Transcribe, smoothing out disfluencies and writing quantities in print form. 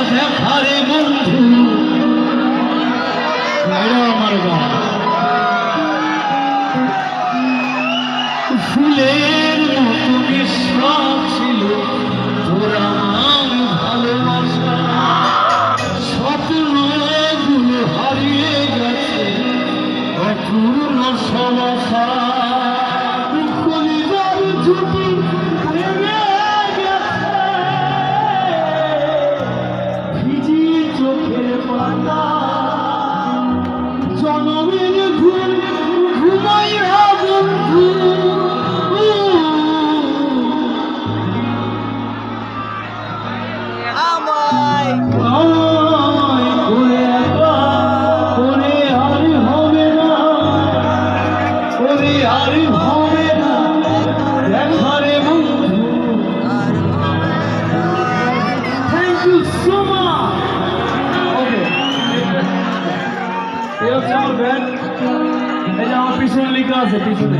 দেখারে বন্ধু আমার গান ফুলের মতো বিশ্বাস ছিল তোর আমার ভালোবাসা স্বপ্নগুলো হারিয়ে গেছে অপূর্ণ সমাশা কলিজার ঝুঁকি ভেঙে গেছে ভিজি চোখের পাতা জনমের ঘুম ঘুমাইয়া বন্ধু পিছনে লিখা আছে পিছনে